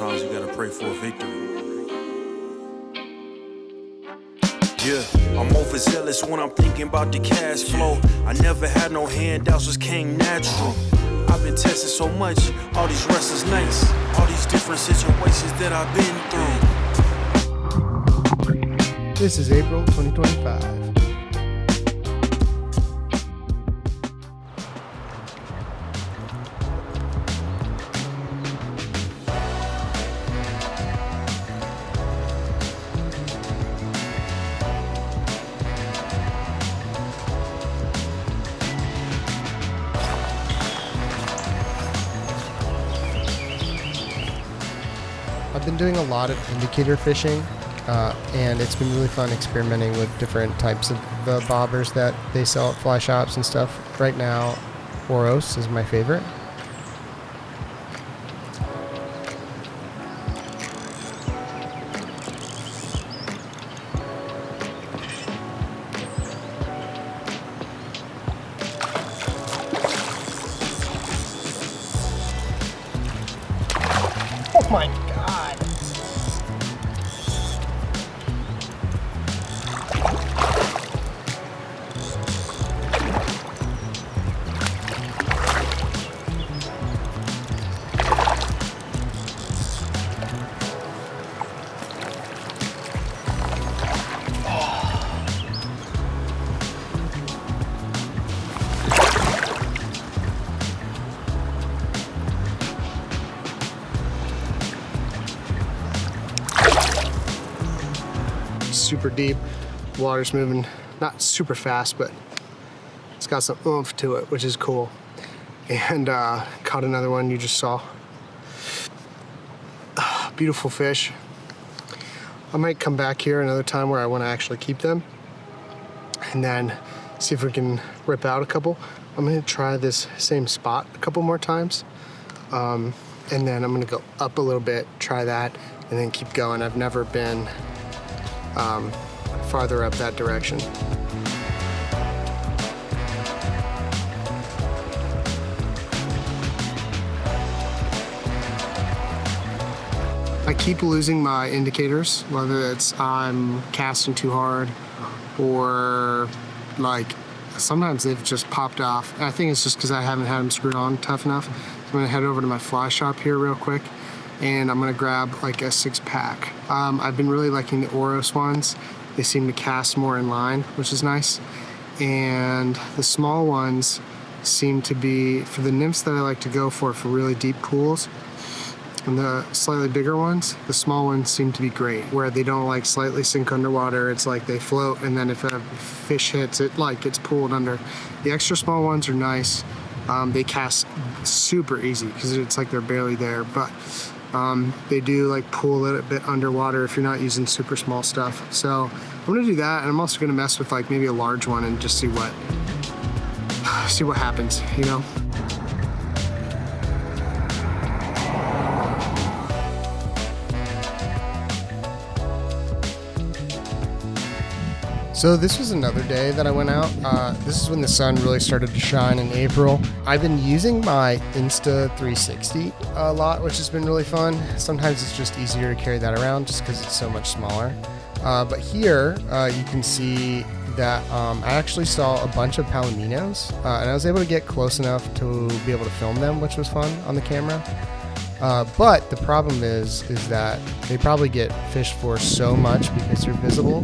sometimes you gotta pray for a victory. Yeah, I'm overzealous when I'm thinking about the cash flow. I never had no handouts, just came natural. I've been tested so much, all these restless nights, all these different situations that I've been through. This is April 2025. I've been doing a lot of indicator fishing, and it's been really fun experimenting with different types of the bobbers that they sell at fly shops and stuff. Right now, Oros is my favorite. Oh my God. Super deep, water's moving not super fast, but it's got some oomph to it, which is cool. And caught another one you just saw. Beautiful fish. I might come back here another time where I want to actually keep them and then see if we can rip out a couple. I'm going to try this same spot a couple more times, and then I'm going to go up a little bit, try that, and then keep going. I've never been farther up that direction. I keep losing my indicators, whether it's I'm casting too hard or like sometimes they've just popped off. And I think it's just because I haven't had them screwed on tough enough. So I'm gonna head over to my fly shop here real quick and I'm gonna grab like a 6-pack. I've been really liking the Oros ones. They seem to cast more in line, which is nice. And the small ones seem to be, for the nymphs that I like to go for really deep pools, and the slightly bigger ones, the small ones seem to be great, where they don't like slightly sink underwater. It's like they float, and then if a fish hits it, like gets pulled under. The extra small ones are nice. They cast super easy because it's like they're barely there, but they do like pull a little bit underwater if you're not using super small stuff. So I'm gonna do that, and I'm also gonna mess with like maybe a large one and just see what happens, you know? So this was another day that I went out. This is when the sun really started to shine in April. I've been using my Insta360 a lot, which has been really fun. Sometimes it's just easier to carry that around just because it's so much smaller. But here you can see that I actually saw a bunch of palominos, and I was able to get close enough to be able to film them, which was fun on the camera. But the problem is that they probably get fished for so much because they're visible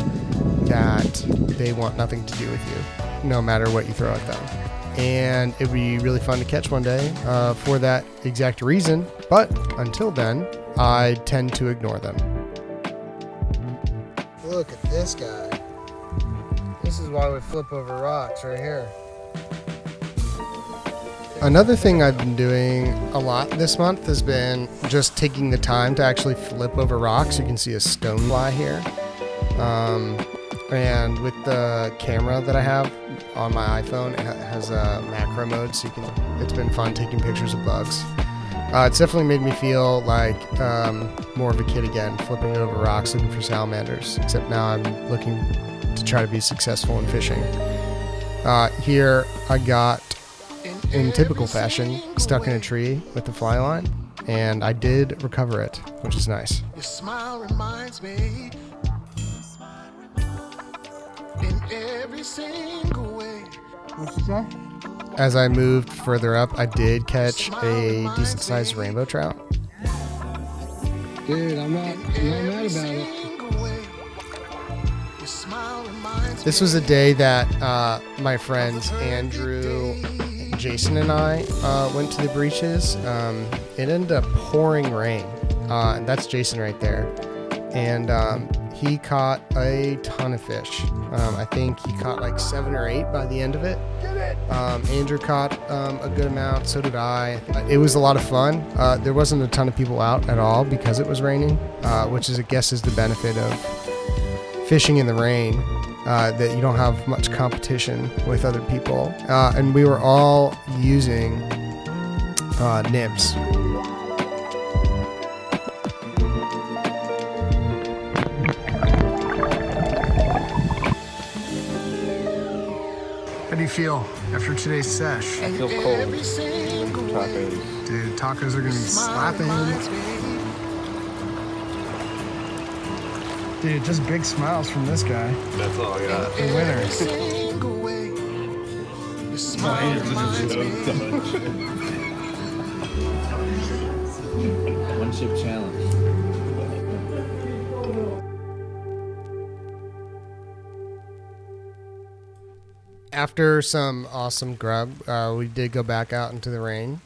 that they want nothing to do with you, no matter what you throw at them. And it'd be really fun to catch one day for that exact reason. But until then, I tend to ignore them. Look at this guy. This is why we flip over rocks right here. Another thing I've been doing a lot this month has been just taking the time to actually flip over rocks. You can see a stonefly here. And with the camera that I have on my iPhone, it has a macro mode, so it's been fun taking pictures of bugs. It's definitely made me feel like more of a kid again, flipping over rocks looking for salamanders, except now I'm looking to try to be successful in fishing. Here I got, in typical fashion, stuck in a tree with the fly line. and I did recover it, which is nice. Your smile reminds me in every single way. As I moved further up, I did catch a decent-sized rainbow trout. Dude, I'm not mad about it. This was a day that my friends Andrew, Jason, and I went to the breeches. It ended up pouring rain, and that's Jason right there. And he caught a ton of fish. I think he caught like 7 or 8 by the end of it. Andrew caught a good amount, so did I. It was a lot of fun. There wasn't a ton of people out at all because it was raining, which is, I guess, is the benefit of fishing in the rain, that you don't have much competition with other people. And we were all using nibs. How do you feel after today's sesh? I feel cold. Tacos. Dude, tacos are gonna be slapping. Dude, just big smiles from this guy. That's all I got. The winner. One chip challenge. After some awesome grub, we did go back out into the rain,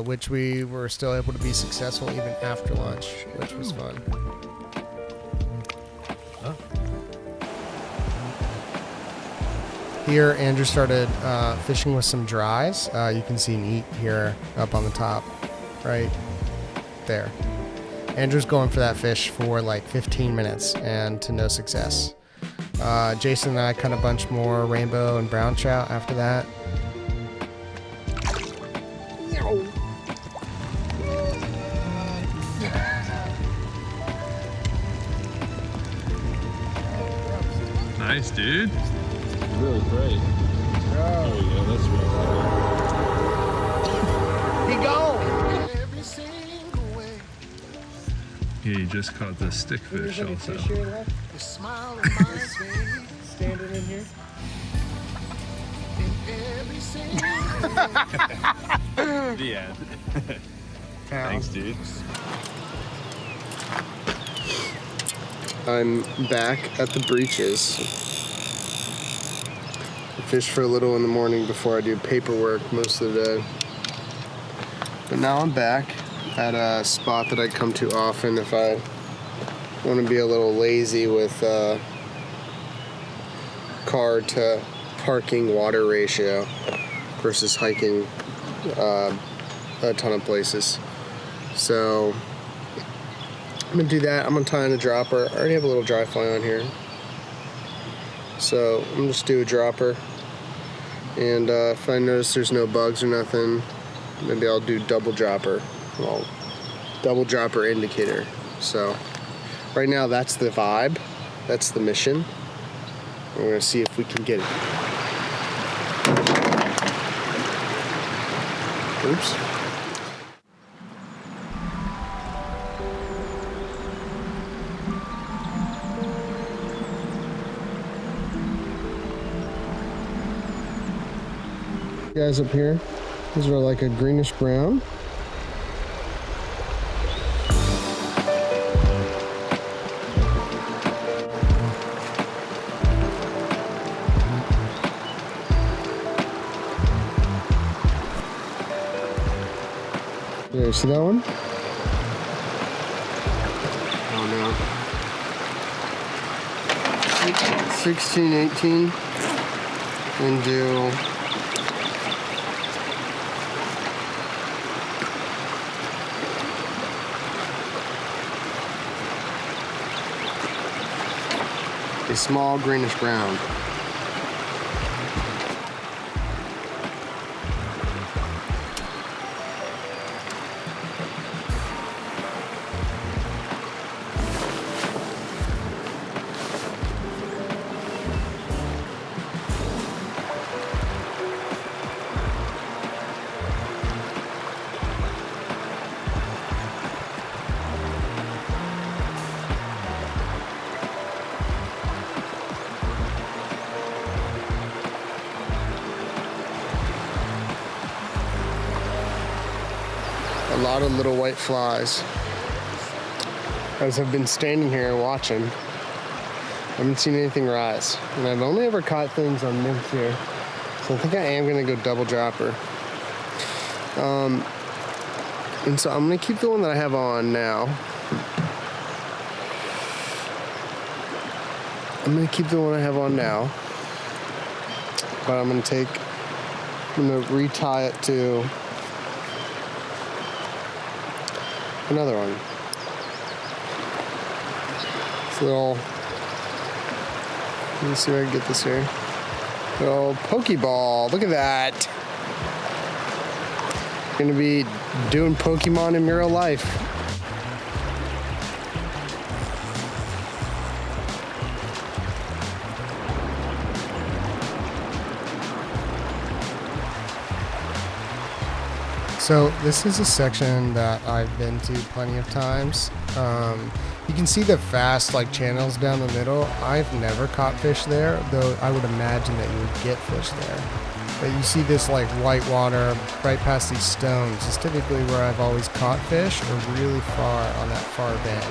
which we were still able to be successful even after lunch, which was fun. Here, Andrew started fishing with some dries. You can see an eat here up on the top, right there. Andrew's going for that fish for like 15 minutes and to no success. Jason and I caught a bunch more rainbow and brown trout after that. Nice, dude. Really great. There we go. That's really He go! Yeah, you just caught the stickfish also. Standing in here. the end. Thanks, dude. I'm back at the breeches. I fish for a little in the morning before I do paperwork most of the day. But now I'm back at a spot that I come to often if I want to be a little lazy with car to parking water ratio versus hiking a ton of places. So I'm gonna do that. I'm gonna tie in a dropper. I already have a little dry fly on here, so I'm gonna just do a dropper, and if I notice there's no bugs or nothing, maybe I'll do double dropper. Well, double dropper indicator. So right now that's the vibe, that's the mission. We're gonna see if we can get it. Oops. Guys up here, these are like a greenish brown. There, see that one? Oh no. 16, 18, and do a small greenish brown. a lot of little white flies. As I've been standing here watching, I haven't seen anything rise. And I've only ever caught things on nymphs here. So I think I am gonna go double dropper. And so I'm gonna keep the one that I have on now. But I'm gonna retie it to another one. This little, let me see if I can get this here. Little Pokeball, look at that. Gonna be doing Pokemon in real life. So this is a section that I've been to plenty of times. You can see the fast channels down the middle. I've never caught fish there, though I would imagine that you would get fish there. But you see this white water right past these stones. It's typically where I've always caught fish, or really far on that far bank.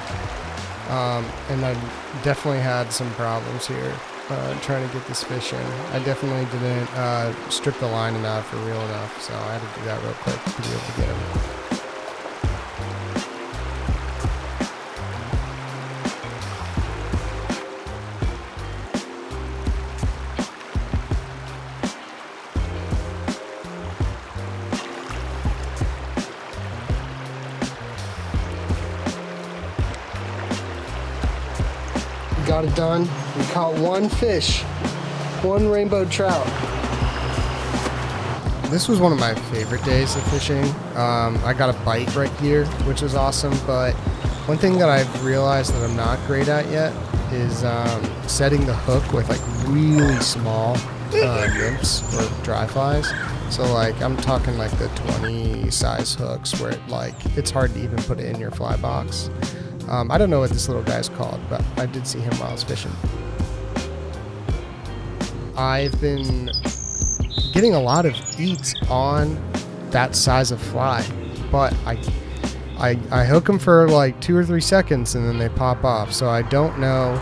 And I definitely had some problems here trying to get this fish in. I definitely didn't strip the line enough or reel enough, so I had to do that real quick to be able to get him. Got it done. We caught one fish, one rainbow trout. This was one of my favorite days of fishing. I got a bite right here, which was awesome, but one thing that I've realized that I'm not great at yet is setting the hook with really small nymphs or dry flies. So I'm talking the 20 size hooks where it's hard to even put it in your fly box. I don't know what this little guy's called, but I did see him while I was fishing. I've been getting a lot of eats on that size of fly, but I hook them for 2 or 3 seconds and then they pop off. So I don't know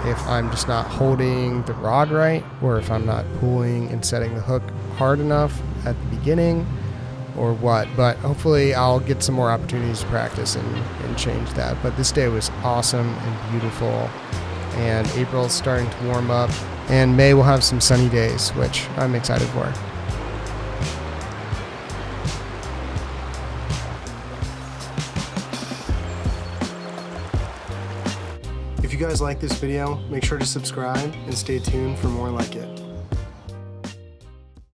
if I'm just not holding the rod right, or if I'm not pulling and setting the hook hard enough at the beginning, or what, but hopefully I'll get some more opportunities to practice and change that. But this day was awesome and beautiful, and April's starting to warm up, and May will have some sunny days, which I'm excited for. If you guys like this video, make sure to subscribe and stay tuned for more like it.